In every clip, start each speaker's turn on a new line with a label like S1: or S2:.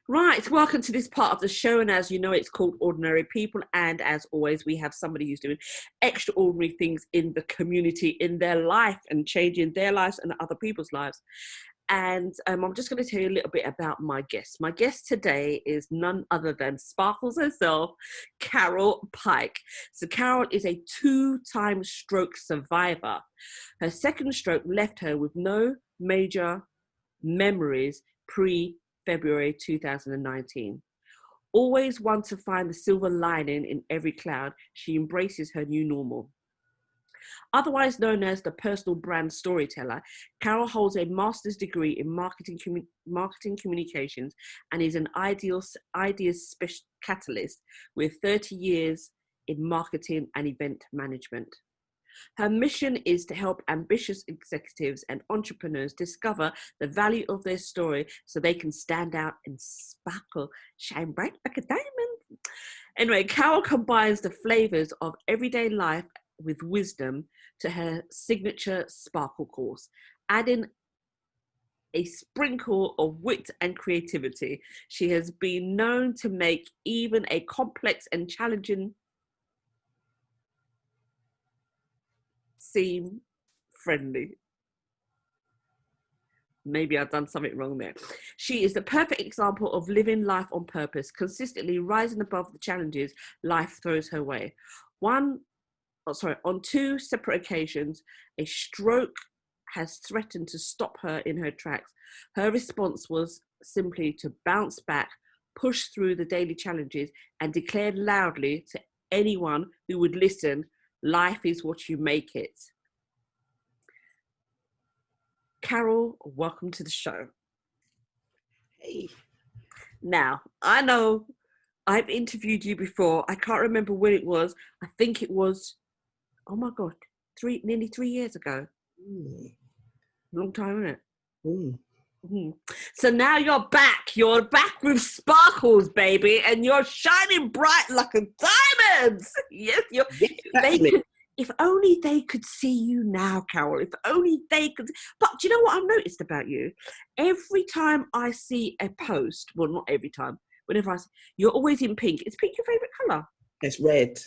S1: Right, welcome to this part of the show, and as you know, it's called Ordinary People, and as always, we have somebody who's doing extraordinary things in the community, in their life, and changing their lives and other people's lives. And I'm just going to tell you a little bit about my guest. My guest today is none other than Sparkles herself, Carol Pyke. So Carol is a 2-time stroke survivor. Her second stroke left her with no major memories pre-February 2019. Always one to find the silver lining in every cloud, she embraces her new normal. Otherwise known as the personal brand storyteller, Carol holds a master's degree in marketing communications and is an ideas catalyst with 30 years in marketing and event management. Her mission is to help ambitious executives and entrepreneurs discover the value of their story so they can stand out and sparkle, shine bright like a diamond. Anyway, Carol combines the flavors of everyday life with wisdom to her signature Sparkle course, adding a sprinkle of wit and creativity. She has been known to make even a complex and challenging seem friendly. Maybe I've done something wrong there. She is the perfect example of living life on purpose, consistently rising above the challenges life throws her way. On 2 separate occasions, a stroke has threatened to stop her in her tracks. Her response was simply to bounce back, push through the daily challenges, and declare loudly to anyone who would listen, life is what you make it. Carol, welcome to the show.
S2: Hey.
S1: Now, I know I've interviewed you before. I can't remember when it was. I think it was, oh my God, nearly 3 years ago. Long time, isn't it? So now you're back. You're back with Sparkles, baby, and you're shining bright like a diamond. Yes, if only they could see you now, Carol. If only they could. But do you know what I've noticed about you? Every time I see a post, well, not every time, whenever I see, you're always in pink. Is pink your favourite colour?
S2: It's red.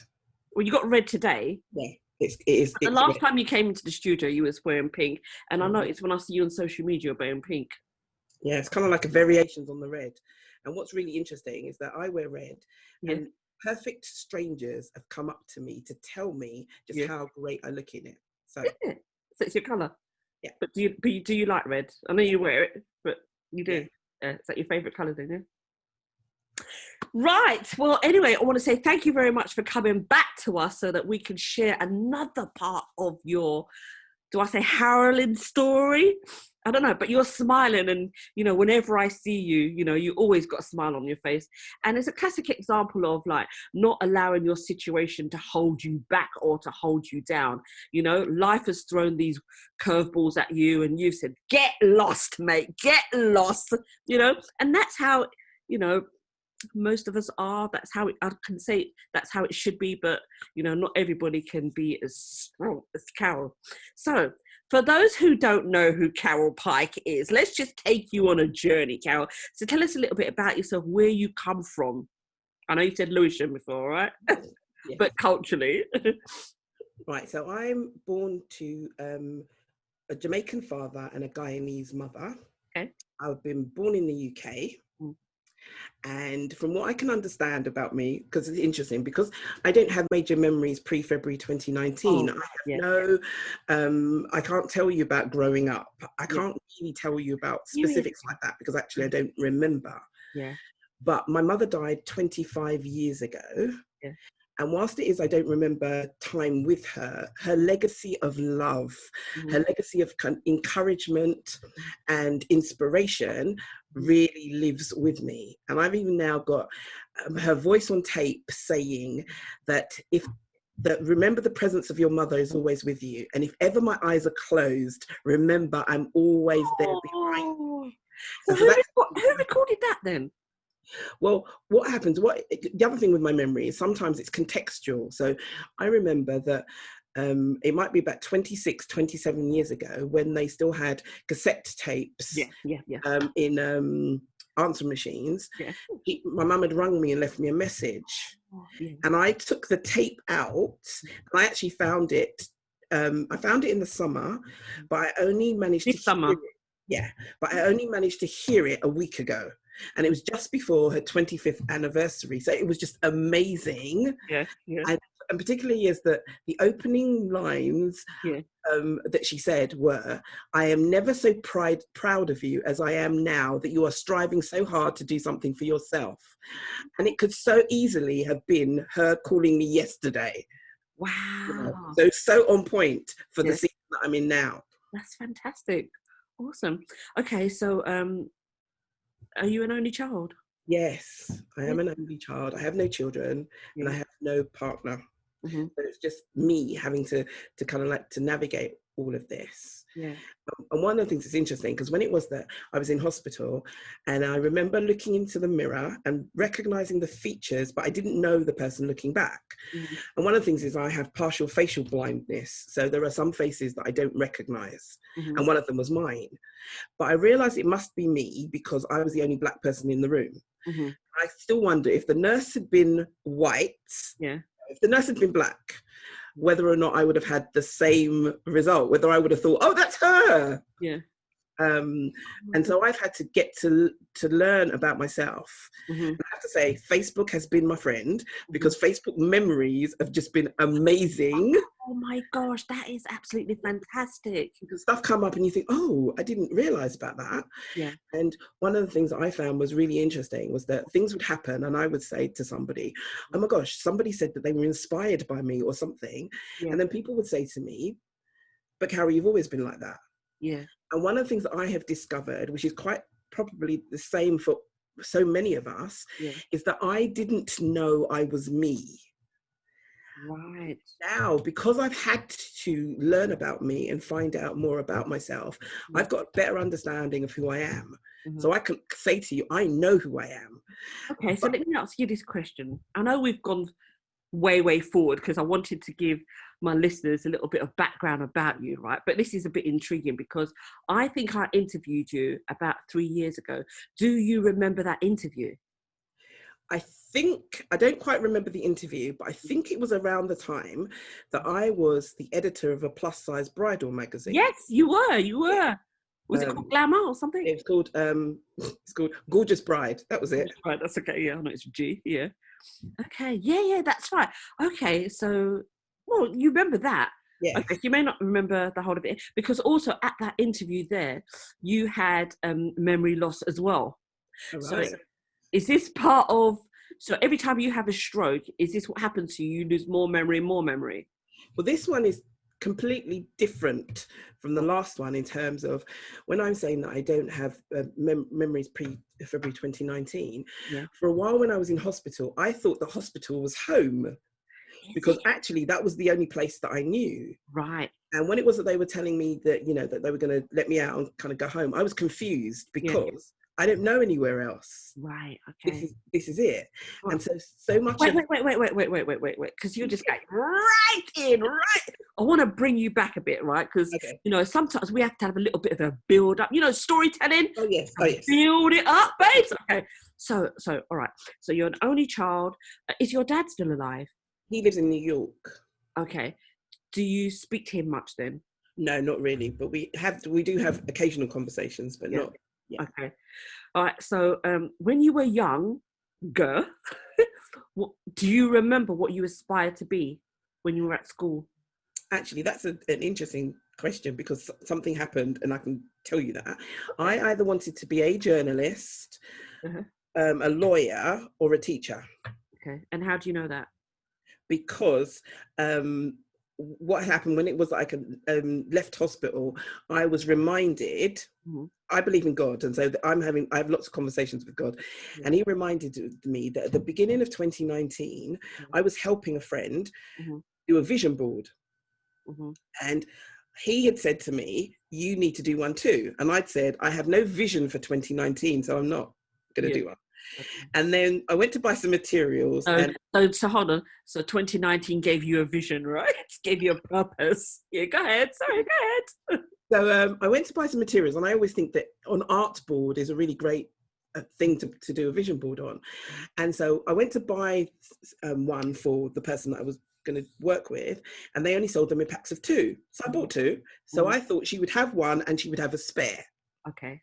S1: Well, you got red today.
S2: Yeah, it is.
S1: The last time you came into the studio, you was wearing pink. And I noticed when I see you on social media, you're wearing pink.
S2: Yeah, it's kind of like a variations on the red. And what's really interesting is that I wear red. Yeah. And perfect strangers have come up to me to tell me just how great I look in it. So
S1: it's your colour.
S2: Yeah.
S1: But do you like red? I know you wear it, but you do. Yeah. Is that your favourite colour then? Yeah? Right. Well, anyway, I want to say thank you very much for coming back to us so that we can share another part of your, do I say harrowing story? I don't know, but you're smiling, and, you know, whenever I see you, you know, you always got a smile on your face. And it's a classic example of, like, not allowing your situation to hold you back or to hold you down. You know, life has thrown these curveballs at you, and you've said, get lost, mate, get lost, you know, and that's how, you know, most of us are. That's how I can say that's how it should be, but, you know, not everybody can be as strong as Carol. So for those who don't know who Carol Pyke is, let's just take you on a journey, Carol. So tell us a little bit about yourself, where you come from. I know you said Lewisham before, right? Yes. But culturally.
S2: Right, so I'm born to a Jamaican father and a Guyanese mother.
S1: Okay.
S2: I've been born in the UK. And from what I can understand about me, because it's interesting, because I don't have major memories pre-February 2019. I can't tell you about growing up. I can't really tell you about specifics like that, because actually I don't remember.
S1: Yeah.
S2: But my mother died 25 years ago.
S1: Yeah.
S2: And whilst it is, I don't remember time with her, her legacy of love, her legacy of encouragement and inspiration really lives with me. And I've even now got her voice on tape saying that remember the presence of your mother is always with you. And if ever my eyes are closed, remember I'm always there behind you.
S1: So who recorded that then?
S2: Well, what happens, the other thing with my memory is sometimes it's contextual. So I remember that it might be about 26, 27 years ago when they still had cassette tapes in answer machines,
S1: Yeah.
S2: my mum had rung me and left me a message.
S1: Oh, yeah.
S2: And I took the tape out, and I actually found it. I found it in the summer, but I only managed to
S1: This summer.
S2: hear it. Yeah, but I only managed to hear it a week ago. And it was just before her 25th anniversary. So it was just amazing.
S1: Yeah, yeah,
S2: And particularly is that the opening lines
S1: yeah.
S2: that she said were, "I am never so proud of you as I am now that you are striving so hard to do something for yourself." And it could so easily have been her calling me yesterday. You know,
S1: Wow.
S2: so on point for the
S1: Yeah,
S2: season that I'm in now.
S1: that's fantastic. Awesome. Okay, so are you an only child?
S2: Yes, I
S1: Yeah.
S2: am an only child. I have no children and I
S1: Yeah.
S2: have no partner.
S1: Mm-hmm.
S2: So it's just me having to kind of like to navigate all of this.
S1: Yeah.
S2: And one of the things that's interesting, because when it was that I was in hospital, and I remember looking into the mirror and recognizing the features, but I didn't know the person looking back.
S1: Mm-hmm.
S2: And one of the things is I have partial facial blindness. So there are some faces that I don't recognize.
S1: Mm-hmm.
S2: And one of them was mine. But I realized it must be me because I was the only Black person in the room.
S1: Mm-hmm.
S2: I still wonder if the nurse had been white,
S1: Yeah.
S2: if the nurse had been Black, whether or not I would have had the same result, whether I would have thought, oh, that's her.
S1: Yeah.
S2: And so I've had to get to learn about myself.
S1: Mm-hmm.
S2: And I have to say, Facebook has been my friend because Facebook memories have just been amazing.
S1: Oh my gosh, that is absolutely fantastic.
S2: Because stuff come up and you think, oh, I didn't realize about that.
S1: Yeah.
S2: And one of the things that I found was really interesting was that things would happen and I would say to somebody, oh my gosh, somebody said that they were inspired by me or something.
S1: Yeah.
S2: And then people would say to me, but Carrie, you've always been like that.
S1: Yeah.
S2: And one of the things that I have discovered, which is quite probably the same for so many of us,
S1: Yeah.
S2: is that I didn't know I was me.
S1: Right.
S2: Now, because I've had to learn about me and find out more about myself, I've got a better understanding of who I am.
S1: Mm-hmm.
S2: So I can say to you, I know who I am.
S1: Okay, so let me ask you this question. I know we've gone way forward because I wanted to give my listeners a little bit of background about you, right? But this is a bit intriguing because I think I interviewed you about 3 years ago. Do you remember that interview?
S2: I don't quite remember the interview, but I think it was around the time that I was the editor of a plus size bridal magazine.
S1: Yes, you were. Was it called Glamour or something?
S2: It's called Gorgeous Bride. That was it.
S1: Right, that's okay. Yeah, I know it's G. Yeah. Okay. Yeah, that's right. Okay, so well, you remember that.
S2: Yeah.
S1: Okay, you may not remember the whole of it because also at that interview there, you had memory loss as well.
S2: Right.
S1: So is this part of? So every time you have a stroke, is this what happens to you? You lose more memory?
S2: Well, this one is completely different from the last one in terms of when I'm saying that I don't have memories pre-February 2019.
S1: Yeah.
S2: For a while when I was in hospital, I thought the hospital was home because actually that was the only place that I knew.
S1: Right.
S2: And when it was that they were telling me that, you know, that they were going to let me out and kind of go home, I was confused because I don't know anywhere else.
S1: Right. Okay.
S2: This is it.
S1: Right.
S2: And so much.
S1: Wait. Because you're just like right. I want to bring you back a bit, right? Because you know sometimes we have to have a little bit of a build up. You know, storytelling.
S2: Oh yes.
S1: Build it up, babes. Okay. So all right. So you're an only child. Is your dad still alive?
S2: He lives in New York.
S1: Okay. Do you speak to him much then?
S2: No, not really. But we do have occasional conversations, but not. Yeah.
S1: Okay. All right. So when you were younger, do you remember what you aspired to be when you were at school?
S2: Actually, that's an interesting question because something happened and I can tell you that. I either wanted to be a journalist, a lawyer, or a teacher.
S1: Okay. And how do you know that? Because
S2: what happened when it was like left hospital, I was reminded, I believe in God. And so I have lots of conversations with God. And he reminded me that at the beginning of 2019, I was helping a friend do a vision board. And he had said to me, you need to do one too. And I'd said, I have no vision for 2019, so I'm not going to do one. Okay. And then I went to buy some materials.
S1: So hold on. So 2019 gave you a vision, right? Gave you a purpose. Yeah, go ahead. Sorry, go ahead.
S2: So I went to buy some materials, and I always think that on Artboard is a really great a thing to do a vision board on. And so I went to buy one for the person that I was going to work with, and they only sold them in packs of 2. So I bought 2. So I thought she would have one and she would have a spare.
S1: Okay.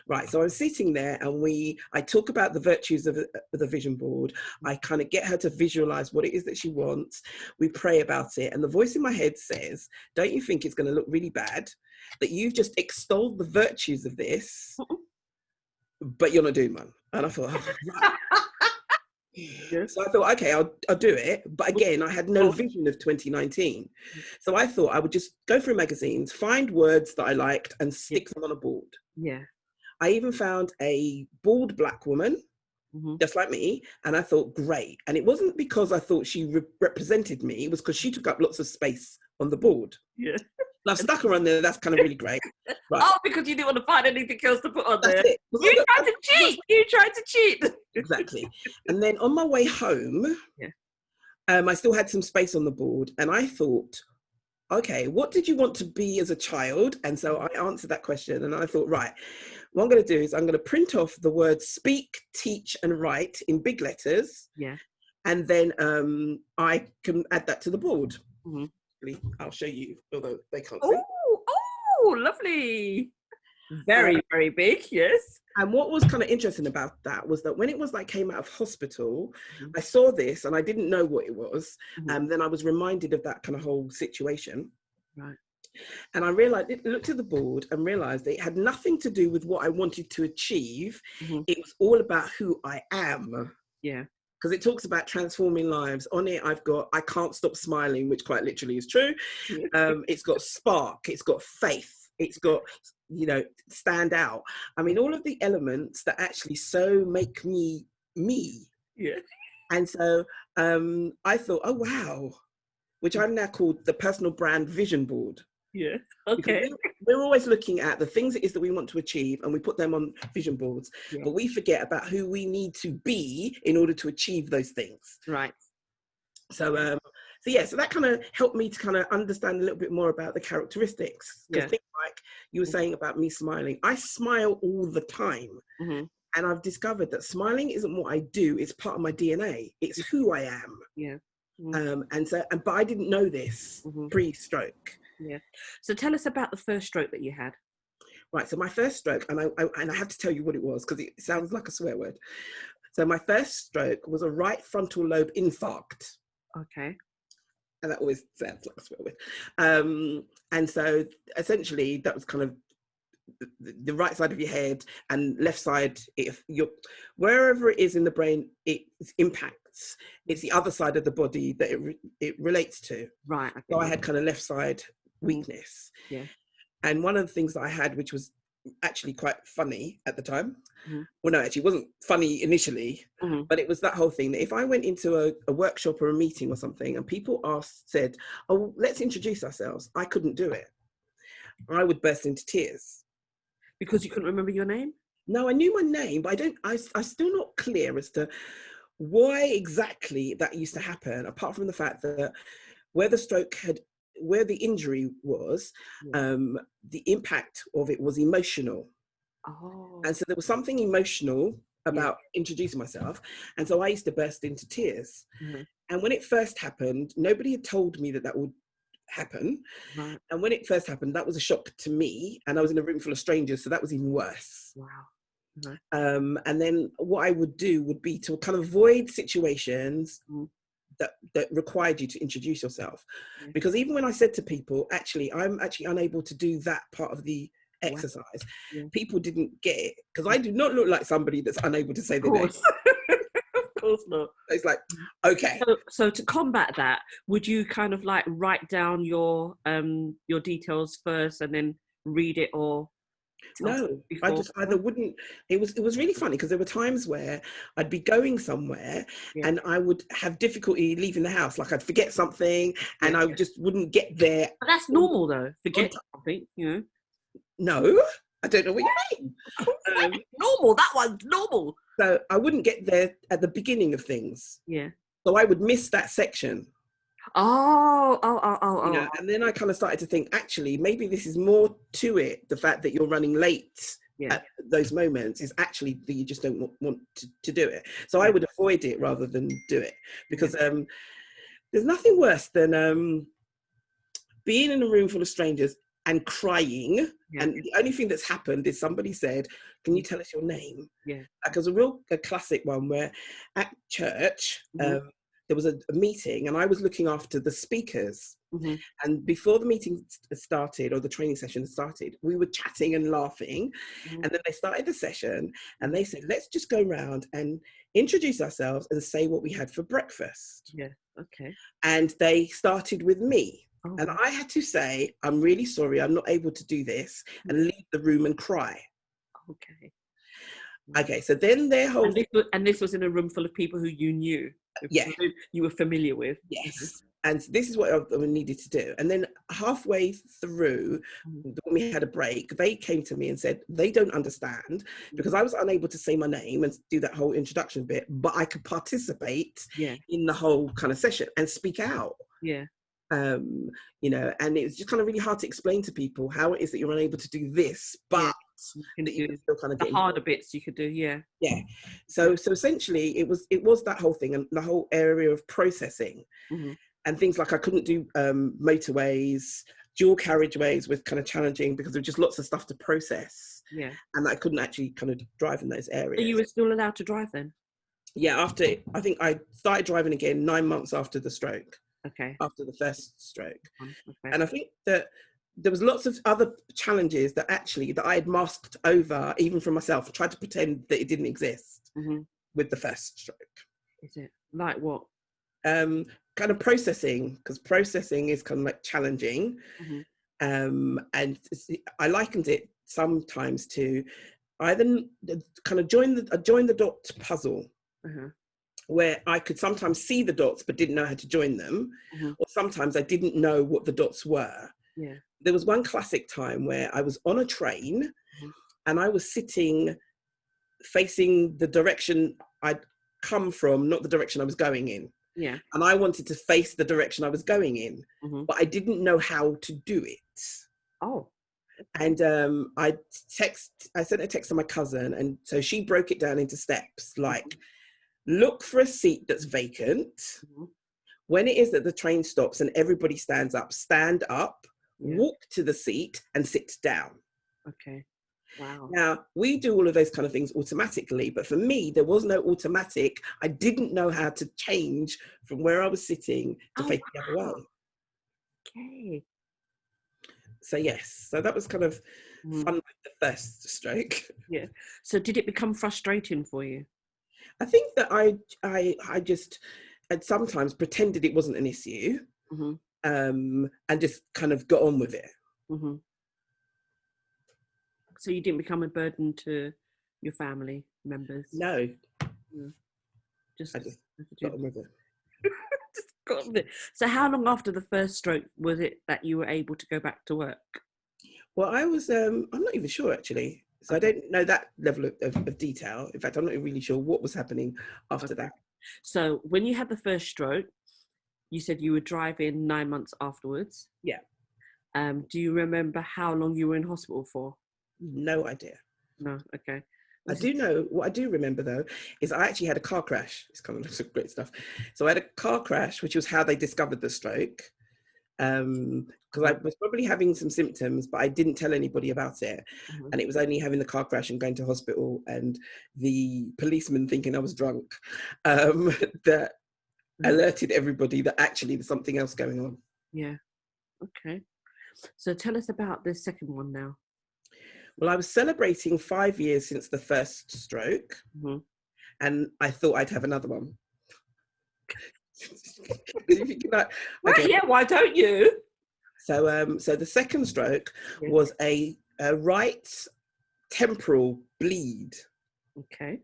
S2: Right, so I was sitting there and I talk about the virtues of the vision board. I kind of get her to visualize what it is that she wants. We pray about it. And the voice in my head says, don't you think it's going to look really bad that you've just extolled the virtues of this, but you're not doing one? And I thought, oh, right. So I thought, okay, I'll do it. But again, I had no vision of 2019. So I thought I would just go through magazines, find words that I liked and stick them on a board.
S1: Yeah.
S2: I even found a bald black woman, just like me, and I thought, great. And it wasn't because I thought she represented me, it was because she took up lots of space on the board.
S1: Yeah.
S2: And I've stuck her on there, that's kind of really great. Right.
S1: Oh, because you didn't want to find anything else to put on
S2: That's
S1: there.
S2: it.
S1: You tried to cheat.
S2: Exactly. And then on my way home, I still had some space on the board, and I thought, okay, what did you want to be as a child? And so I answered that question, and I thought, right, what I'm going to do is I'm going to print off the words speak, teach, and write in big letters.
S1: Yeah.
S2: And then I can add that to the board. I'll show you, although they can't see.
S1: Oh, lovely. Very, very big, yes.
S2: And what was kind of interesting about that was that when it was like came out of hospital, I saw this and I didn't know what it was. And then I was reminded of that kind of whole situation.
S1: Right.
S2: And I realized, looked at the board and realized that it had nothing to do with what I wanted to achieve. It was all about who I am.
S1: Yeah.
S2: Because it talks about transforming lives. On it, I've got, I can't stop smiling, which quite literally is true. It's got spark, it's got faith, it's got, stand out. I mean, all of the elements that actually so make me me.
S1: Yeah.
S2: And so I thought, oh, wow, which I've now called the personal brand vision board.
S1: Yeah. Okay.
S2: We're always looking at the things it is that we want to achieve and we put them on vision boards, but we forget about who we need to be in order to achieve those things.
S1: Right.
S2: So, so that kind of helped me to kind of understand a little bit more about the characteristics. Because things like you were saying about me smiling, I smile all the time. And I've discovered that smiling isn't what I do, it's part of my DNA. It's who I am.
S1: Yeah.
S2: But I didn't know this pre-stroke.
S1: Yeah. So tell us about the first stroke that you had.
S2: Right. So my first stroke, and I have to tell you what it was because it sounds like a swear word. So my first stroke was a right frontal lobe infarct.
S1: Okay.
S2: And that always sounds like a swear word. And so essentially that was kind of the right side of your head and left side, if you're wherever it is in the brain, it impacts. It's the other side of the body that it relates to. Right. Okay. So I had kind of left side weakness. Yeah. And one of the things that I had, which was actually quite funny at the time, well, no, actually it wasn't funny initially, but it was that whole thing that if I went into a workshop or a meeting or something and people said, oh, let's introduce ourselves, I couldn't do it. I would burst into tears.
S1: Because you couldn't remember your name?
S2: No, I knew my name, but I'm still not clear as to why exactly that used to happen, apart from the fact that where the injury was, the impact of it was emotional. Oh. And so there was something emotional about introducing myself. And so I used to burst into tears. And when it first happened, nobody had told me that would happen. Right. And when it first happened, that was a shock to me. And I was in a room full of strangers, so that was even worse. Wow. Right. And then what I would do would be to kind of avoid situations that required you to introduce yourself. Because even when I said to people, I'm actually unable to do that part of the exercise, people didn't get it. Because I do not look like somebody that's unable to say their name.
S1: Of course not.
S2: It's like, okay.
S1: So to combat that, would you kind of like write down your details first and then read it, or?
S2: No, I just either wouldn't. It was really funny because there were times where I'd be going somewhere and I would have difficulty leaving the house. Like I'd forget something and I just wouldn't get there.
S1: But that's normal though. Forget something,
S2: No, I don't know what you mean.
S1: Normal. That one's normal.
S2: So I wouldn't get there at the beginning of things. Yeah. So I would miss that section.
S1: Oh.
S2: And then I kind of started to think, actually, maybe this is more to it. The fact that you're running late
S1: Yeah.
S2: at those moments is actually that you just don't want to do it. So I would avoid it rather than do it, because there's nothing worse than being in a room full of strangers and crying.
S1: Yeah.
S2: And the only thing that's happened is somebody said, "Can you tell us your name?"
S1: Yeah.
S2: Like, it was a classic one where at church, there was a meeting and I was looking after the speakers.
S1: Mm-hmm.
S2: And before the meeting started, or the training session started, we were chatting and laughing.
S1: Mm-hmm.
S2: And then they started the session and they said, "Let's just go around and introduce ourselves and say what we had for breakfast."
S1: Yeah. Okay.
S2: And they started with me.
S1: Oh,
S2: And I had to say, "I'm really sorry, I'm not able to do this," and leave the room and cry.
S1: okay.
S2: Okay, so then their whole
S1: And this was in a room full of people who you knew,
S2: yeah,
S1: who you were familiar with.
S2: yes. And this is what I needed to do. And then halfway through, when we had a break, they came to me and said they don't understand, because I was unable to say my name and do that whole introduction bit, but I could participate in the whole kind of session and speak out.
S1: Yeah.
S2: You know, and it's just kind of really hard to explain to people how it is that you're unable to do this, but that you can still kind of
S1: the
S2: get
S1: harder bits you could do. Yeah.
S2: So essentially it was that whole thing, and the whole area of processing. And things like I couldn't do motorways, dual carriageways was kind of challenging because there was just lots of stuff to process.
S1: Yeah.
S2: And I couldn't actually kind of drive in those areas.
S1: So you were still allowed to drive then?
S2: Yeah, I think I started driving again 9 months after the stroke.
S1: Okay.
S2: After the first stroke.
S1: Okay.
S2: And I think that there was lots of other challenges that I had masked over, even from myself, tried to pretend that it didn't exist with the first stroke.
S1: Is it? Like what?
S2: Kind of processing, because processing is kind of like challenging. And I likened it sometimes to either kind of join the dot puzzle, where I could sometimes see the dots but didn't know how to join them, or sometimes I didn't know what the dots were.
S1: Yeah.
S2: There was one classic time where I was on a train and I was sitting facing the direction I'd come from, not the direction I was going in.
S1: Yeah.
S2: And I wanted to face the direction I was going in, but I didn't know how to do it.
S1: Oh.
S2: And I sent a text to my cousin, and so she broke it down into steps, like look for a seat that's vacant. When it is that the train stops and everybody stands up, stand up, walk to the seat and sit down.
S1: Okay. Wow.
S2: Now, we do all of those kind of things automatically, but for me, there was no automatic. I didn't know how to change from where I was sitting to face the other way.
S1: Okay.
S2: So yes, so that was kind of fun with the first stroke.
S1: Yeah. So did it become frustrating for you?
S2: I think that I just had sometimes pretended it wasn't an issue, and just kind of got on with it.
S1: So you didn't become a burden to your family members?
S2: No.
S1: I just
S2: got on with it.
S1: Just got on with it. So how long after the first stroke was it that you were able to go back to work?
S2: Well, I was, I'm not even sure actually. So I don't know that level of detail. In fact, I'm not really sure what was happening after that.
S1: So when you had the first stroke, you said you were driving 9 months afterwards.
S2: Yeah.
S1: Do you remember how long you were in hospital for?
S2: No idea.
S1: No. Okay.
S2: What I do remember though, is I actually had a car crash. It's kind of some great stuff. So I had a car crash, which was how they discovered the stroke. Because I was probably having some symptoms, but I didn't tell anybody about it. And it was only having the car crash and going to hospital and the policeman thinking I was drunk, that alerted everybody that actually there's something else going on.
S1: Yeah. Okay. So tell us about the second one now.
S2: Well, I was celebrating 5 years since the first stroke, and I thought I'd have another one.
S1: Why don't you?
S2: So the second stroke was a right temporal bleed.
S1: Okay.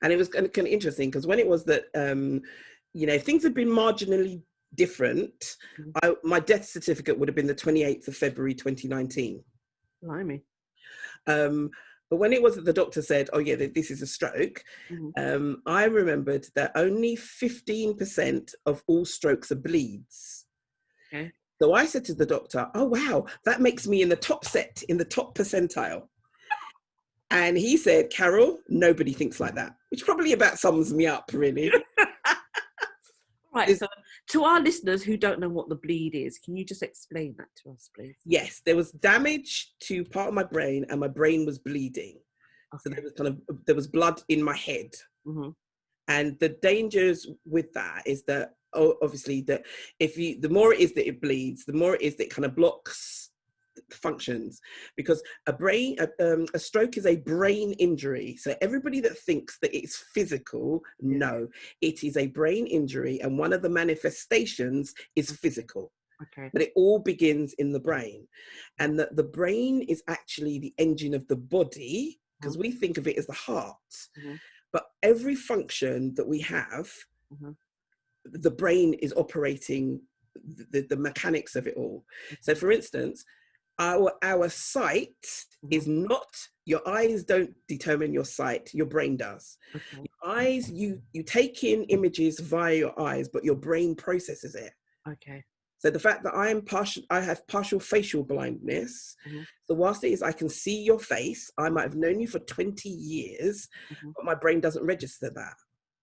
S2: And it was kind of interesting because when it was that, things had been marginally different, my death certificate would have been the 28th of February 2019.
S1: Blimey.
S2: But when it was that the doctor said, "Oh yeah, this is a stroke," I remembered that only 15% of all strokes are bleeds.
S1: Okay.
S2: So I said to the doctor, "Oh wow, that makes me in the top percentile." And he said, Carol, nobody thinks like that, which probably about sums me up, really.
S1: Right, so to our listeners who don't know what the bleed is, can you just explain that to us, please?
S2: Yes, there was damage to part of my brain and my brain was bleeding.
S1: Okay.
S2: So there was blood in my head.
S1: Mm-hmm.
S2: And the dangers with that is that, obviously, that the more it is that it bleeds, the more it is that it kind of blocks functions, because a stroke is a brain injury. So everybody that thinks that it's physical, no, it is a brain injury, and one of the manifestations is physical.
S1: Okay.
S2: But it all begins in the brain, and that the brain is actually the engine of the body, because we think of it as the heart. But every function that we have, the brain is operating the mechanics of it all. So for instance, our sight is not, your eyes don't determine your sight, your brain does. Your eyes, you take in images via your eyes, but your brain processes it.
S1: Okay.
S2: So the fact that I have partial facial blindness. So whilst it is I can see your face, I might have known you for 20 years, but my brain doesn't register that.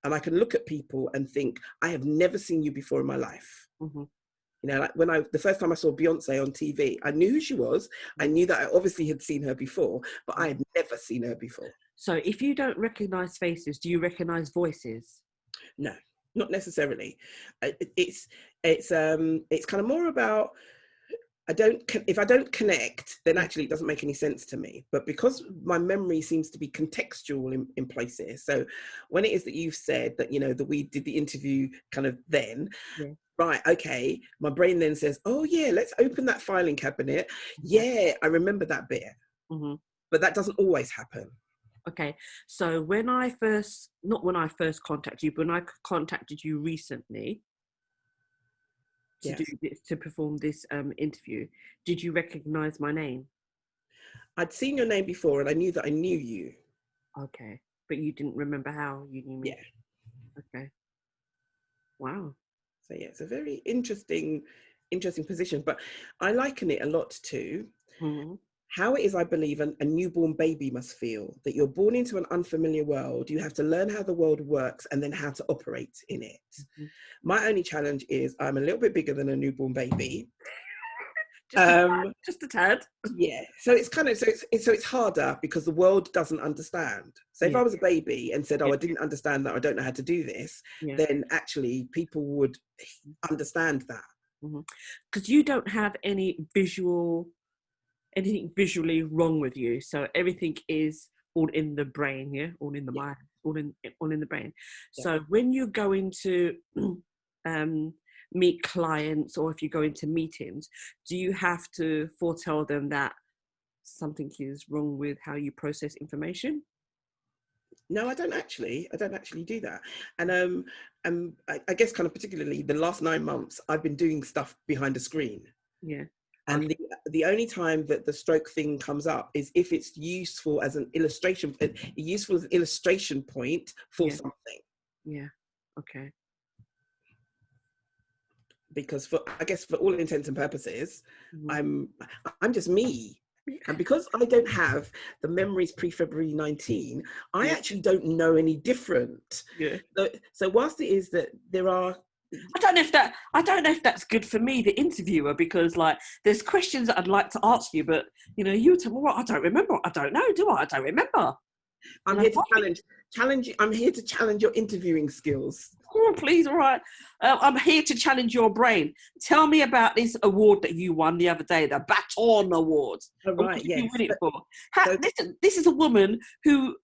S2: And I can look at people and think, I have never seen you before in my life. You know, like the first time I saw Beyonce on TV, I knew who she was. I knew that I obviously had seen her before, but I had never seen her before.
S1: So if you don't recognize faces, do you recognize voices?
S2: No, not necessarily. It's kind of more about, if I don't connect, then actually it doesn't make any sense to me. But because my memory seems to be contextual in places, so when it is that you've said that, you know, that we did the interview kind of then, right, okay, my brain then says, oh yeah, let's open that filing cabinet. Yeah, I remember that bit. But that doesn't always happen.
S1: Okay, so not when I first contacted you, but when I contacted you recently to perform this interview, did you recognize my name?
S2: I'd seen your name before and I knew that I knew you.
S1: Okay, but you didn't remember how you knew me?
S2: Yeah.
S1: Okay. Wow.
S2: So yeah, it's a very interesting position, but I liken it a lot to how it is, I believe, a newborn baby must feel, that you're born into an unfamiliar world. You have to learn how the world works and then how to operate in it. My only challenge is I'm a little bit bigger than a newborn baby.
S1: Just a tad.
S2: Yeah, so it's kind of, so it's harder because the world doesn't understand. So if I was a baby and said, oh, I didn't understand that, I don't know how to do this, then actually people would understand that.
S1: Because you don't have anything visually wrong with you, so everything is all in the brain, all in the mind, all in the brain. So when you're going to meet clients, or if you go into meetings, do you have to foretell them that something is wrong with how you process information?
S2: No, I don't actually do that. And I guess kind of particularly the last 9 months, I've been doing stuff behind a screen. And the only time that the stroke thing comes up is if it's useful as an illustration, point for something.
S1: Okay.
S2: Because I guess for all intents and purposes, I'm just me. And because I don't have the memories pre-February 19, I actually don't know any different. So whilst it is that there are,
S1: I don't know if that's good for me, the interviewer, because like there's questions that I'd like to ask you, but you know, you tell me what I don't remember. I don't know, do I? I don't remember.
S2: I'm here to challenge. I'm here to challenge your interviewing skills.
S1: Oh, please, all right. I'm here to challenge your brain. Tell me about this award that you won the other day, the Baton Award.
S2: Oh, right,
S1: what did you win it for? This is a woman whose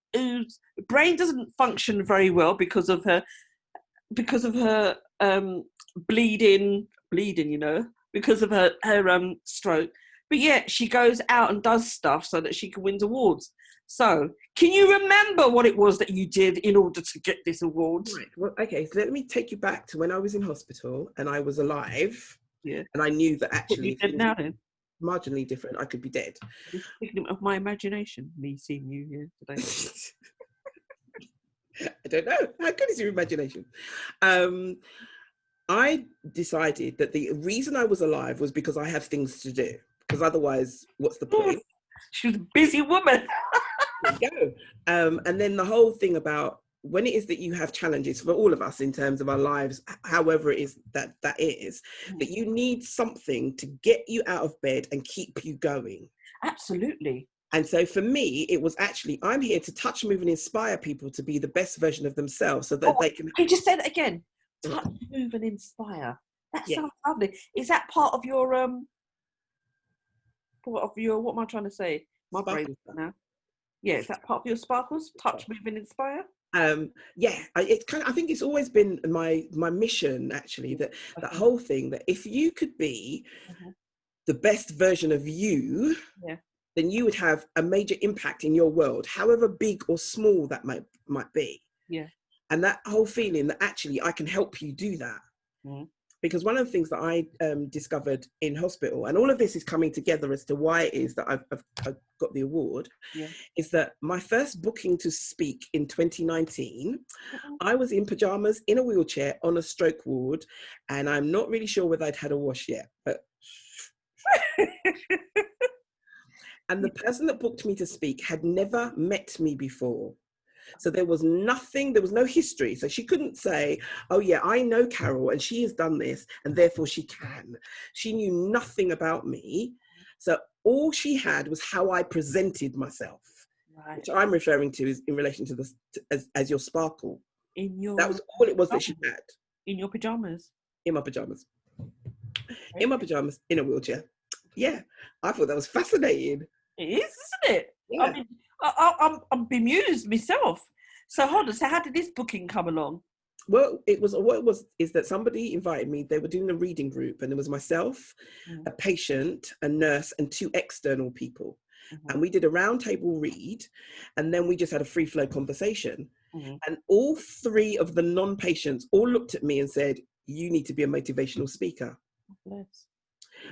S1: brain doesn't function very well because of her bleeding, you know, because of her stroke. But yet she goes out and does stuff so that she can win awards. So, can you remember what it was that you did in order to get this award?
S2: Right. Well, okay, so let me take you back to when I was in hospital and I was alive.
S1: And
S2: I knew that actually
S1: dead now then?
S2: Marginally different. I could be dead.
S1: Speaking of my imagination, me seeing you here today.
S2: I don't know. How good is your imagination? I decided that the reason I was alive was because I have things to do. Because otherwise, what's the point?
S1: She was a busy woman.
S2: There you go. And then the whole thing about when it is that you have challenges for all of us in terms of our lives, however it is that is, that you need something to get you out of bed and keep you going.
S1: Absolutely.
S2: And so for me, it was actually, I'm here to touch, move and inspire people to be the best version of themselves so that they can...
S1: Can you just say that again? Touch, move and inspire. That sounds lovely. Is that part of your, what am I trying to say? My brain now. Yeah, is that part of your sparkles? Touch, move and inspire?
S2: It's kind of, I think it's always been my mission, actually, that whole thing, that if you could be the best version of you, then you would have a major impact in your world, however big or small that might be.
S1: Yeah.
S2: And that whole feeling that actually I can help you do that. Because one of the things that I discovered in hospital, and all of this is coming together as to why it is that I've got the award, is that my first booking to speak in 2019, I was in pajamas, in a wheelchair, on a stroke ward, and I'm not really sure whether I'd had a wash yet, but... And the person that booked me to speak had never met me before. So there was nothing, there was no history. So she couldn't say, oh yeah, I know Carol and she has done this and therefore she can. She knew nothing about me. So all she had was how I presented myself, which I'm referring to is in relation to this as your sparkle. That was all it was that she had.
S1: In your pajamas? In my pajamas.
S2: In my pajamas, in a wheelchair. Yeah, I thought that was fascinating.
S1: It is, isn't it?
S2: Yeah.
S1: I mean, I'm bemused myself. So hold on. So how did this booking come along?
S2: Well, what it was is that somebody invited me. They were doing a reading group, and there was myself, a patient, a nurse, and 2 external people. And we did a round table read, and then we just had a free flow conversation. And all 3 of the non-patients all looked at me and said, "You need to be a motivational speaker."
S1: Bless.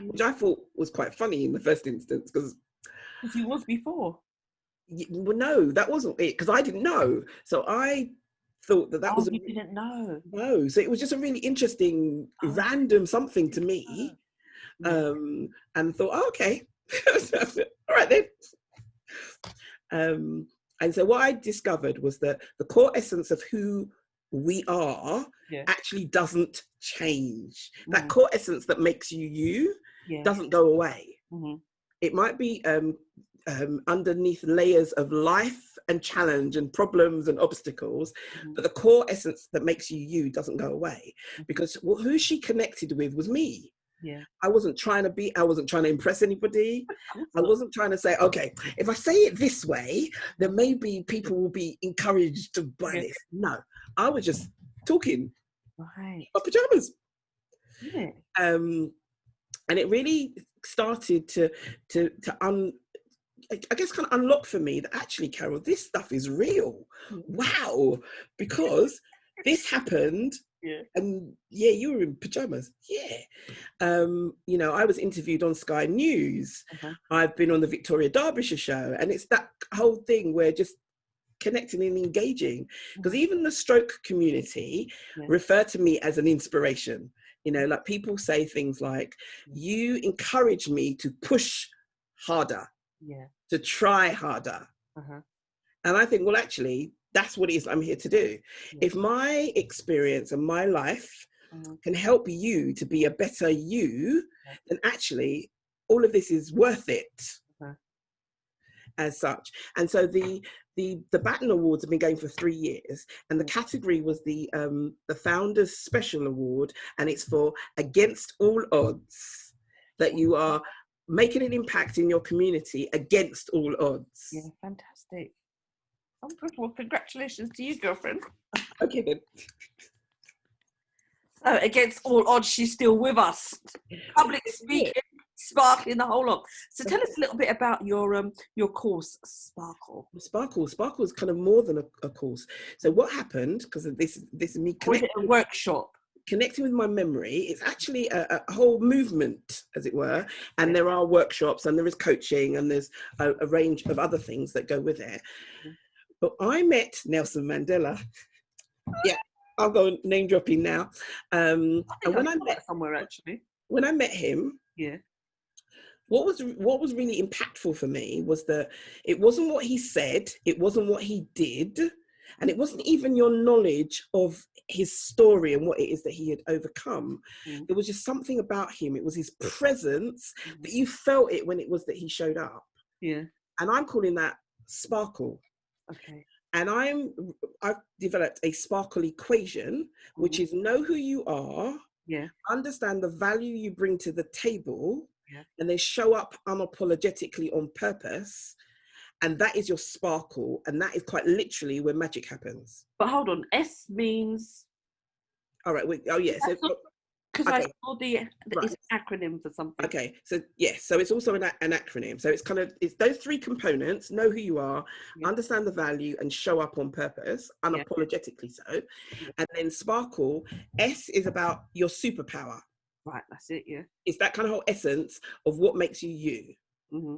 S2: Which I thought was quite funny in the first instance, because
S1: you was before.
S2: Well, no, that wasn't it, because I didn't know. So I thought that was...
S1: You didn't know?
S2: No, so it was just a really interesting, random something to me. And thought, oh, okay, all right then. And so what I discovered was that the core essence of who we are actually doesn't change. That core essence that makes you you doesn't go away. It might be underneath layers of life and challenge and problems and obstacles, but the core essence that makes you you doesn't go away, because who she connected with was me. I wasn't trying to impress anybody. I wasn't trying to say, okay, if I say it this way, then maybe people will be encouraged to buy this. No, I was just talking in my pajamas. And it really started to I guess kind of unlock for me that actually, Carol, this stuff is real. Wow, because this happened. And you were in pajamas. You know, I was interviewed on Sky News. I've been on the Victoria Derbyshire show, and it's that whole thing where just connecting and engaging, because even the stroke community refer to me as an inspiration. You know, like people say things like, you encourage me to push harder, to try harder. And I think, well, actually, that's what it is I'm here to do. If my experience and my life can help you to be a better you, then actually all of this is worth it as such. And so the Baton Awards have been going for 3 years, and the category was the Founders Special Award, and it's for against all odds, that you are making an impact in your community against all odds.
S1: Yeah, fantastic. Well, congratulations to you, girlfriend.
S2: Okay then.
S1: So against all odds, she's still with us. Public speaking, sparkling, the whole lot. So tell us a little bit about your course, Sparkle.
S2: Sparkle is kind of more than a course. So what happened, because this is me
S1: connecting, a workshop.
S2: Connecting with my memory, it's actually a whole movement, as it were, and there are workshops, and there is coaching, and there's a range of other things that go with it. But I met Nelson Mandela. I'll go name dropping now. And when I met
S1: somewhere, actually,
S2: when I met him, what was really impactful for me was that it wasn't what he said, it wasn't what he did, and it wasn't even your knowledge of his story and what it is that he had overcome.
S1: Mm.
S2: It was just something about him. It was his presence
S1: Mm.
S2: that you felt it when it was that he showed up.
S1: Yeah.
S2: And I'm calling that sparkle.
S1: Okay.
S2: And I've developed a sparkle equation, which
S1: Mm.
S2: is know who you are,
S1: Yeah.
S2: understand the value you bring to the table,
S1: Yeah.
S2: and then show up unapologetically on purpose. And that is your sparkle. And that is quite literally where magic happens.
S1: But hold on, S means.
S2: All right. Oh, yeah. So,
S1: Because I
S2: okay.
S1: saw it's an acronym for something.
S2: Okay. So, yes. So it's also an acronym. So it's it's those three components: know who you are,
S1: Yeah.
S2: understand the value, and show up on purpose, unapologetically so.
S1: Yeah.
S2: And then sparkle, S is about your superpower.
S1: Right. That's it. Yeah.
S2: It's that kind of whole essence of what makes you you.
S1: Mm-hmm.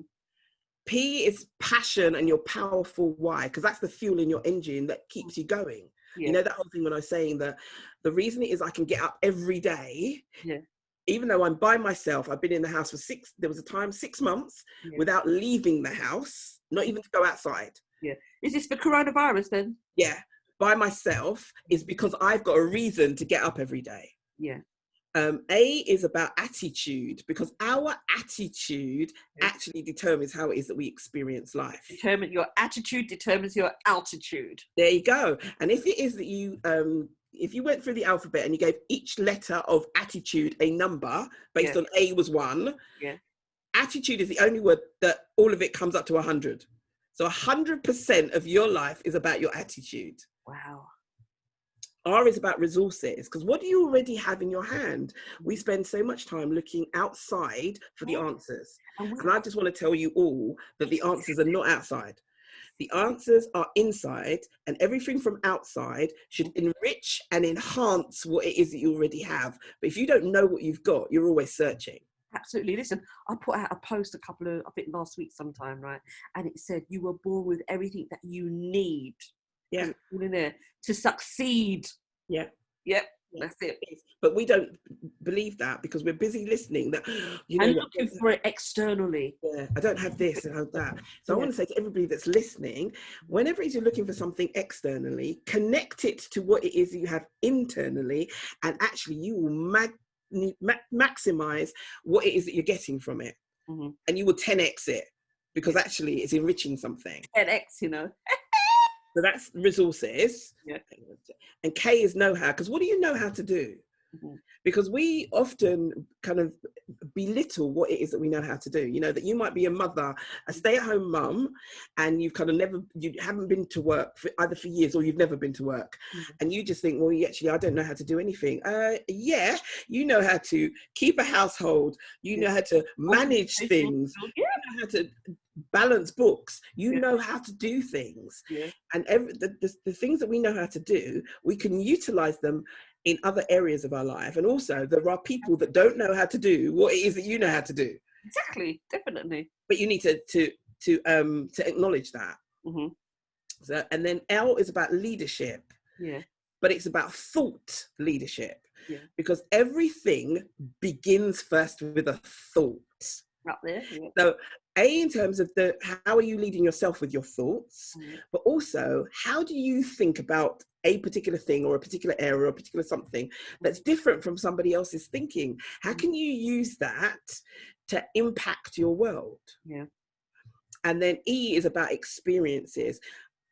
S2: P is passion and your powerful why, because that's the fuel in your engine that keeps you going.
S1: Yeah.
S2: You know, that whole thing when I was saying that the reason it is I can get up every day,
S1: Yeah.
S2: even though I'm by myself. I've been in the house for 6 months
S1: Yeah.
S2: without leaving the house, not even to go outside.
S1: Yeah. Is this for coronavirus then?
S2: Yeah, by myself is because I've got a reason to get up every day.
S1: Yeah.
S2: A is about attitude, because our attitude actually determines how it is that we experience life.
S1: Your attitude determines your altitude.
S2: There you go. And if it is that you, if you went through the alphabet and you gave each letter of attitude a number based on A was 1, attitude is the only word that all of it comes up to 100. So 100% of your life is about your attitude.
S1: Wow.
S2: R is about resources, because what do you already have in your hand? We spend so much time looking outside for the answers. And I just want to tell you all that the answers are not outside. The answers are inside, and everything from outside should enrich and enhance what it is that you already have. But if you don't know what you've got, you're always searching.
S1: Absolutely. Listen, I put out a post I think last week sometime, right? And it said, you were born with everything that you need.
S2: Yeah.
S1: In there to succeed.
S2: Yeah.
S1: Yep. That's it.
S2: But we don't believe that because we're busy listening that, you know,
S1: and looking for it externally.
S2: Yeah, I don't have this and I have that. So I want to say to everybody that's listening, whenever it is you're looking for something externally, connect it to what it is you have internally, and actually you will maximize what it is that you're getting from it.
S1: Mm-hmm.
S2: And you will 10x it, because actually it's enriching something.
S1: 10x, you know.
S2: So that's resources.
S1: Yeah.
S2: And K is know-how, because what do you know how to do? Mm-hmm. Because we often kind of belittle what it is that we know how to do. You know, that you might be a mother, a stay-at-home mum, and you haven't been to work either for years or you've never been to work. Mm-hmm. And you just think, well, actually, I don't know how to do anything. Yeah, you know how to keep a household. You know how to manage things. You know how to balance books. You know how to do things. Yeah. And the things that we know how to do, we can utilize them in other areas of our life. And also there are people that don't know how to do what it is that you know how to do.
S1: Exactly, definitely. But
S2: you need to acknowledge that. Mm-hmm. So, and then L is about leadership. Yeah. But it's about thought leadership. Yeah. Because everything begins first with a thought.
S1: Up there. Yeah.
S2: So A, in terms of how are you leading yourself with your thoughts, but also how do you think about a particular thing or a particular area or a particular something that's different from somebody else's thinking? How can you use that to impact your world? Yeah. And then E is about experiences.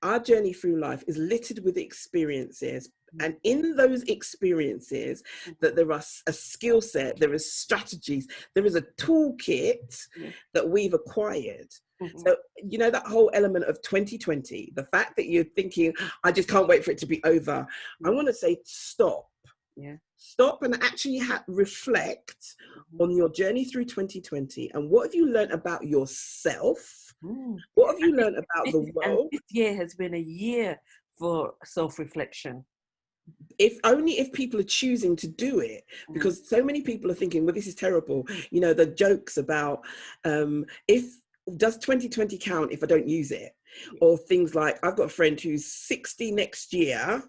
S2: Our journey through life is littered with experiences. And in those experiences, that there are a skill set, there is strategies, there is a toolkit that we've acquired. Mm-hmm. So, you know, that whole element of 2020, the fact that you're thinking, I just can't wait for it to be over. Mm-hmm. I want to say, stop. Yeah. Stop and actually reflect on your journey through 2020. And what have you learned about yourself? What have you learned about the world?
S1: And this year has been a year for self-reflection.
S2: If only if people are choosing to do it, because so many people are thinking, well, this is terrible. You know, the jokes about does 2020 count if I don't use it? Or things like, I've got a friend who's 60 next year,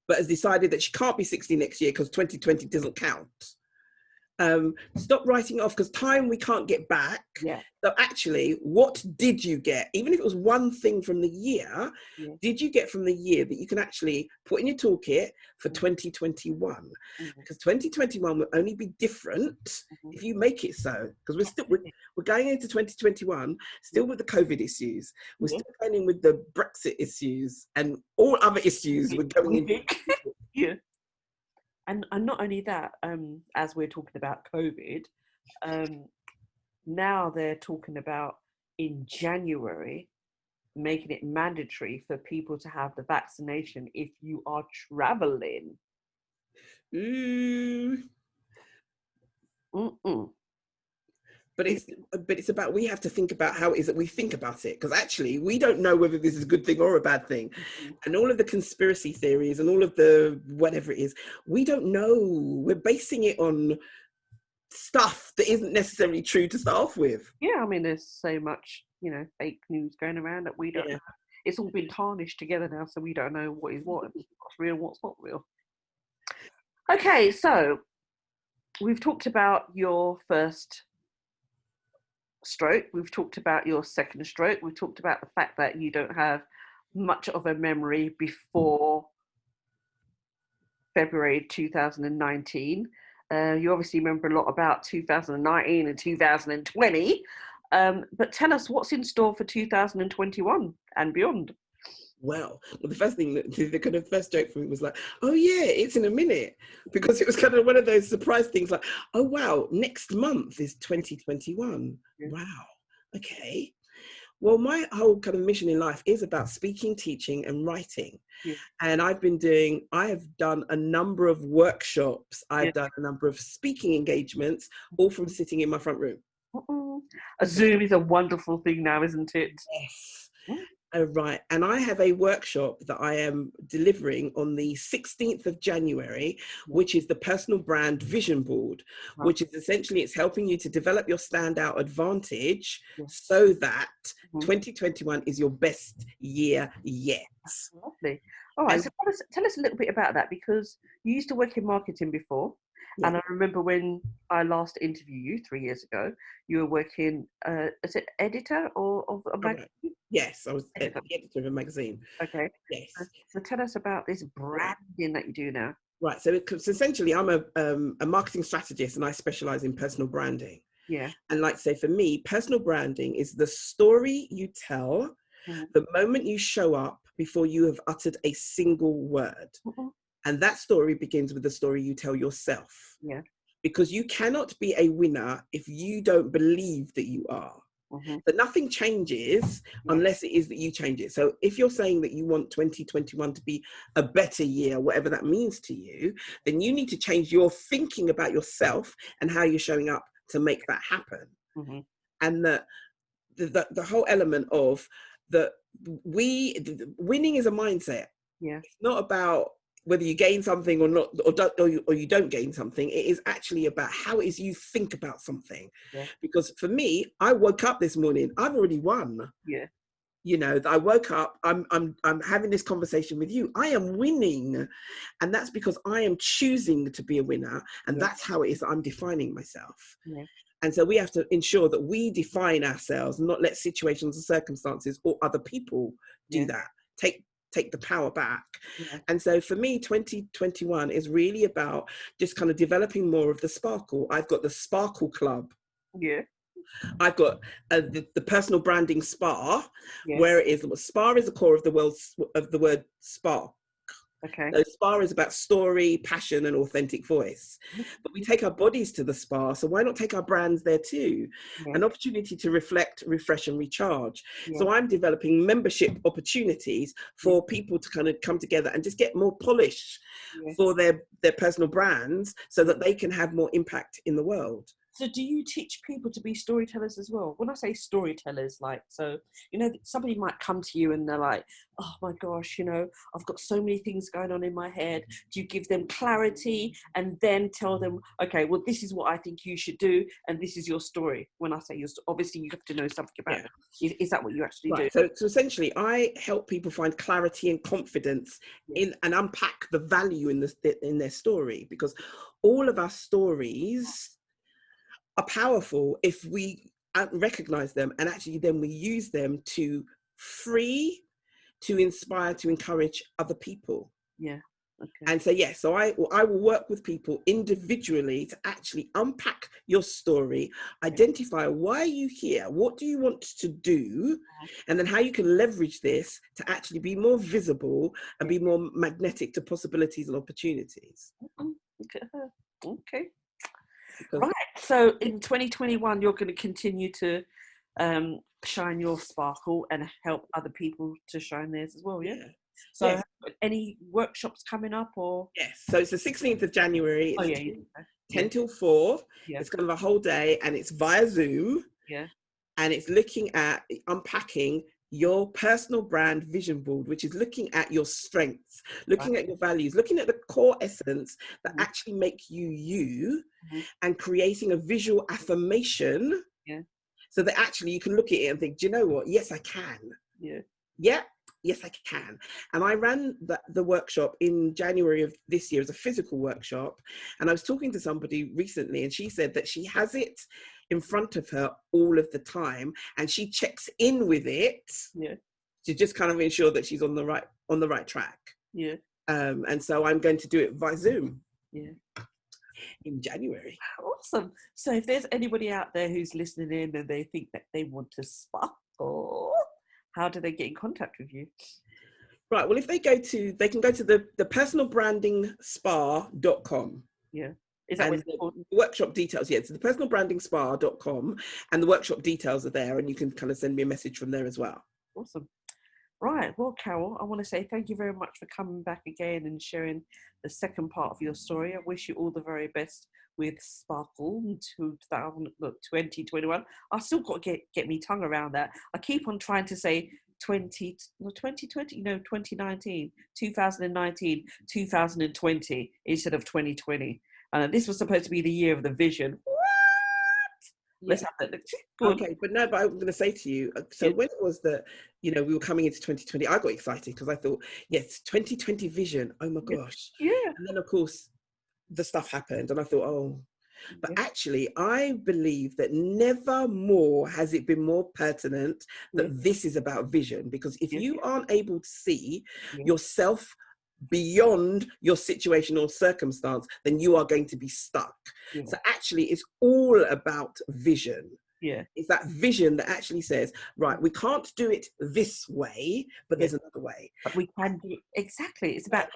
S2: but has decided that she can't be 60 next year because 2020 doesn't count. Stop writing it off, because time we can't get back.
S1: Yeah.
S2: So actually, what did you get? Even if it was one thing from the year,
S1: Yeah.
S2: did you get from the year that you can actually put in your toolkit for
S1: Mhm.
S2: 2021?
S1: Mhm.
S2: Because 2021 will only be different
S1: Mhm.
S2: if you make it so. Because we're going into 2021 still with the COVID issues. We're
S1: Yeah.
S2: still going in with the Brexit issues and all other issues. We're going
S1: We
S2: into.
S1: think. Yeah. And not only that, as we're talking about COVID, um, now they're talking about in January making it mandatory for people to have the vaccination if you are traveling.
S2: Ooh.
S1: Mm-mm.
S2: But it's about, we have to think about how it is that we think about it, because actually we don't know whether this is a good thing or a bad thing. And all of the conspiracy theories and all of the whatever it is, we don't know. We're basing it on stuff that isn't necessarily true to start off with.
S1: Yeah, I mean, there's so much, fake news going around that we don't
S2: Yeah.
S1: know. It's all been tarnished together now, so we don't know what is what, and what's real, and what's not real. Okay, so we've talked about your first stroke. We've talked about your second stroke. We've talked about the fact that you don't have much of a memory before February 2019. You obviously remember a lot about 2019 and 2020. But tell us what's in store for 2021 and beyond.
S2: Well, the first thing, the kind of first joke for me was like, oh yeah, it's in a minute. Because it was kind of one of those surprise things like, oh wow, next month is 2021.
S1: Yeah.
S2: Wow, okay. Well, my whole kind of mission in life is about speaking, teaching, and writing.
S1: Yeah.
S2: And I have done a number of workshops.
S1: Yeah.
S2: I've done a number of speaking engagements, all from sitting in my front room.
S1: A Zoom is a wonderful thing now, isn't it?
S2: Yes. Oh, right. And I have a workshop that I am delivering on the 16th of January, which is the personal brand vision board,
S1: Wow.
S2: which is essentially, it's helping you to develop your standout advantage
S1: Yeah.
S2: so that
S1: Mhm.
S2: 2021 is your best year yet.
S1: Lovely. All right.
S2: And
S1: So tell us a little bit about that, because you used to work in marketing before.
S2: yeah.
S1: And I remember when I last interviewed you 3 years ago, you were working, is it editor or of a magazine?
S2: Right. Yes, I was the
S1: Editor.
S2: editor of a magazine.
S1: Okay.
S2: Yes.
S1: So tell us about this branding that you do now.
S2: Right. So essentially, I'm a marketing strategist, and I specialize in personal branding.
S1: Yeah.
S2: And like say, for me, personal branding is the story you tell
S1: Mhm.
S2: the moment you show up before you have uttered a single word.
S1: Mhm.
S2: And that story begins with the story you tell yourself.
S1: Yeah.
S2: Because you cannot be a winner if you don't believe that you are.
S1: Mhm.
S2: But nothing changes
S1: Yeah.
S2: unless it is that you change it. So if you're saying that you want 2021 to be a better year, whatever that means to you, then you need to change your thinking about yourself and how you're showing up to make that happen.
S1: Mhm.
S2: And the whole element of winning is a mindset.
S1: Yeah.
S2: It's not about whether you gain something or not, or you don't gain something. It is actually about how it is you think about something.
S1: Yeah.
S2: Because for me, I woke up this morning, I've already won.
S1: Yeah.
S2: I woke up, I'm having this conversation with you, I am winning. And that's because I am choosing to be a winner. And
S1: Yeah.
S2: that's how it is that I'm defining myself.
S1: Yeah.
S2: And so we have to ensure that we define ourselves, not let situations and circumstances or other people do
S1: Yeah.
S2: that. Take the power back.
S1: Yeah.
S2: And so for me, 2021 is really about just kind of developing more of the sparkle. I've got the Sparkle Club.
S1: Yeah.
S2: I've got the personal branding spa,
S1: Yeah.
S2: where it is, spa is the core of the word spark.
S1: Okay.
S2: So spa is about story, passion, and authentic voice. But we take our bodies to the spa, so why not take our brands there too?
S1: Yeah.
S2: An opportunity to reflect, refresh, and recharge.
S1: Yeah.
S2: So I'm developing membership opportunities for people to kind of come together and just get more polish
S1: Yeah.
S2: for their personal brands so that they can have more impact in the world.
S1: So do you teach people to be storytellers as well? When I say storytellers, somebody might come to you and they're like, oh my gosh, I've got so many things going on in my head. Do you give them clarity and then tell them, okay, well, this is what I think you should do, and this is your story? When I say obviously you have to know something about it. Is that what you actually do?
S2: So essentially, I help people find clarity and confidence in and unpack the value in their story, because all of our stories are powerful if we recognize them, and actually then we use them to free, to inspire, to encourage other people.
S1: Yeah. Okay.
S2: And so, yes, so I will work with people individually to actually unpack your story, identify why are you here, what do you want to do, and then how you can leverage this to actually be more visible and be more magnetic to possibilities and opportunities.
S1: Okay. Okay.
S2: Because,
S1: Right. So in 2021, you're going to continue to shine your sparkle and help other people to shine theirs as well. Yeah.
S2: yeah.
S1: So
S2: Yes.
S1: any workshops coming up or?
S2: Yes. So it's the 16th of January.
S1: Oh
S2: It's
S1: yeah.
S2: 10 till 4.
S1: Yeah.
S2: It's kind of a whole day, and it's via Zoom.
S1: Yeah.
S2: And it's looking at unpacking your personal brand vision board, which is looking at your strengths, looking at your values, looking at the core essence that actually make you you, and creating a visual affirmation.
S1: Yeah.
S2: So that actually you can look at it and think, do you know what? Yes, I can.
S1: Yeah.
S2: Yeah. Yes, I can. And I ran the workshop in January of this year as a physical workshop. And I was talking to somebody recently, and she said that she has it in front of her all of the time, and she checks in with it to just kind of ensure that she's on the right track.
S1: Yeah.
S2: And so I'm going to do it via Zoom.
S1: Yeah.
S2: In January.
S1: Awesome. So if there's anybody out there who's listening in and they think that they want to sparkle, how do they get in contact with you?
S2: Right. Well, if they can go to the personalbrandingspa.com.
S1: Yeah. Is that what's important?
S2: The workshop details, yeah, it's the personalbrandingspa.com, and the workshop details are there, and you can kind of send me a message from there as well.
S1: Awesome. Right. Well, Carol, I want to say thank you very much for coming back again and sharing the second part of your story. I wish you all the very best with Sparkle in 2021. I've still got to get me tongue around that. I keep on trying to say 2019, 2020 instead of 2020. This was supposed to be the year of the vision. Let's have that.
S2: Okay, but I'm going to say to you, so when it was that, we were coming into 2020, I got excited because I thought, yes, 2020 vision, oh my gosh.
S1: Yeah.
S2: And then, of course, the stuff happened, and I thought, oh, but actually, I believe that never more has it been more pertinent that this is about vision, because if you aren't able to see yourself beyond your situation or circumstance, then you are going to be stuck. So actually, it's all about vision. It's that vision that actually says, right, we can't do it this way, but there's another way.
S1: But we can do it. Exactly. It's about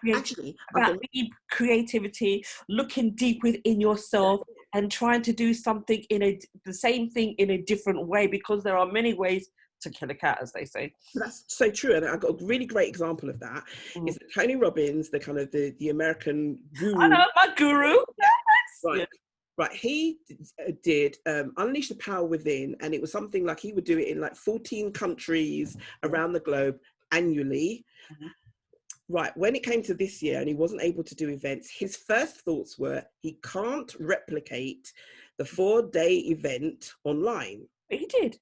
S1: creativity, looking deep within yourself and trying to do something the same thing in a different way, because there are many ways to kill a cat, as they say.
S2: That's so true. And I've got a really great example of that. Is that Tony Robbins, the kind of the American guru.
S1: I know, my guru.
S2: Right, he did Unleash the Power Within, and it was something like he would do it in like 14 countries around the globe annually. Right, when it came to this year and he wasn't able to do events, his first thoughts were he can't replicate the 4-day event online.
S1: But he did.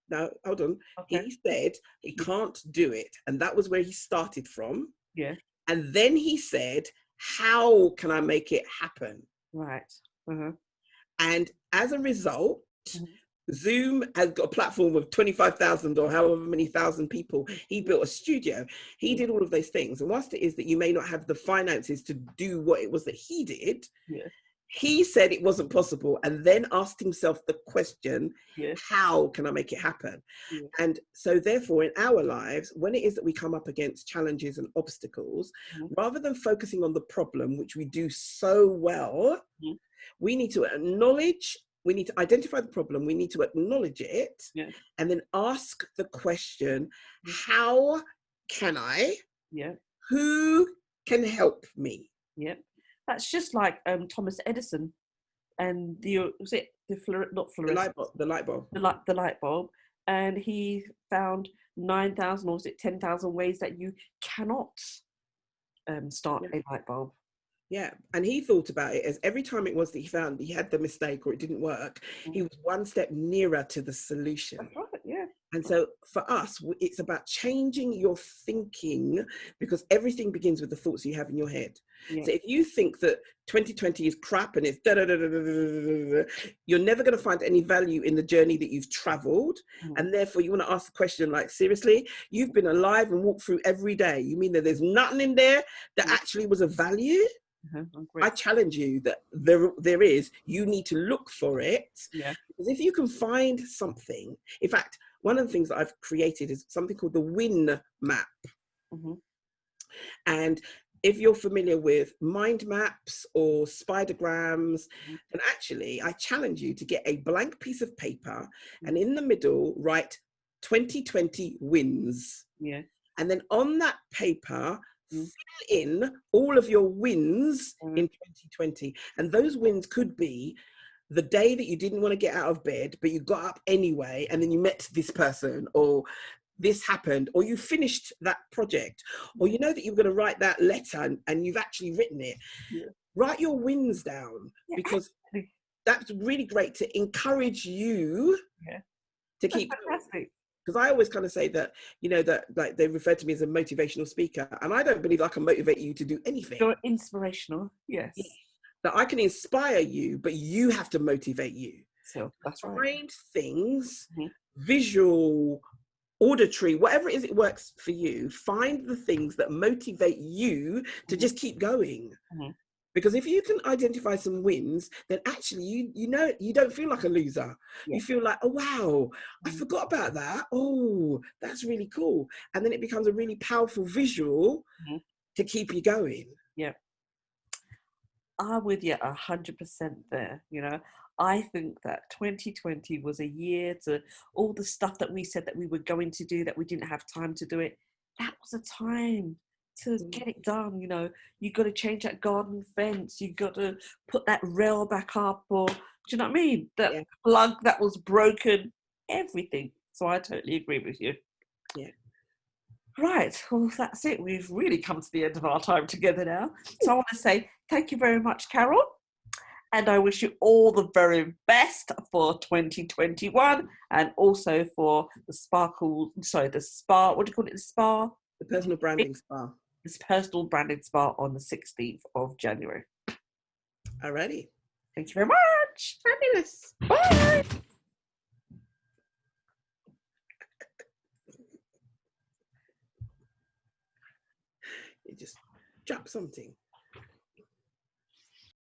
S2: Now, hold on. Okay. He said he can't do it. And that was where he started from.
S1: Yeah.
S2: And then he said, how can I make it happen?
S1: Right.
S2: And as a result, Zoom has got a platform of 25,000 or however many thousand people. He built a studio. He did all of those things. And whilst it is that you may not have the finances to do what it was that he did, he said it wasn't possible, and then asked himself the question, how can I make it happen? And so therefore, in our lives, when it is that we come up against challenges and obstacles, rather than focusing on the problem, which we do so well, we need to identify the problem, we need to acknowledge it, and then ask the question, how can I? Who can help me?
S1: That's just like Thomas Edison and the light bulb, and he found 9,000 or was it 10,000 ways that you cannot start a light bulb.
S2: Yeah, and he thought about it as every time it was that he found he had the mistake or it didn't work, he was one step nearer to the solution.
S1: That's right, yeah.
S2: And so for us, it's about changing your thinking, because everything begins with the thoughts you have in your head.
S1: Yeah.
S2: So if you think that 2020 is crap and it's da da da da da da, you're never going to find any value in the journey that you've traveled. And therefore you want to ask the question, like, seriously, you've been alive and walked through every day. You mean that there's nothing in there that actually was of value? I challenge you that there is. You need to look for it.
S1: Yeah.
S2: Because if you can find something, in fact, one of the things that I've created is something called the WIN map. And if you're familiar with mind maps or spidergrams, then actually I challenge you to get a blank piece of paper and in the middle write 2020 wins.
S1: Yeah.
S2: And then on that paper, fill in all of your wins in 2020. And those wins could be the day that you didn't want to get out of bed, but you got up anyway, and then you met this person, or this happened, or you finished that project, or you know that you were going to write that letter and you've actually written it. Write your wins down, because that's really great to encourage you to keep going. Because I always kind of say that, you know, that like they refer to me as a motivational speaker, and I don't believe I can motivate you to do anything.
S1: You're inspirational, yes.
S2: That I can inspire you, but you have to motivate you.
S1: So that's right.
S2: Find things, visual, auditory, whatever it is it works for you. Find the things that motivate you to just keep going. Because if you can identify some wins, then actually you know you don't feel like a loser. You feel like, oh wow, I forgot about that. Oh, that's really cool. And then it becomes a really powerful visual to keep you going.
S1: Yeah. I'm with you 100% there. You know, I think that 2020 was a year to all the stuff that we said that we were going to do, that we didn't have time to do it. That was a time to get it done. You know, you got to change that garden fence. You got to put that rail back up, or do you know what I mean? That plug that was broken, everything. So I totally agree with you.
S2: Yeah.
S1: Right, well, that's it. We've really come to the end of our time together now. So I want to say thank you very much, Carol. And I wish you all the very best for 2021, and also for the spa, what do you call it, the spa?
S2: The personal branding spa.
S1: This personal branding spa on the 16th of January.
S2: Alrighty.
S1: Thank you very much.
S2: Fabulous.
S1: Bye.
S2: You just drop something.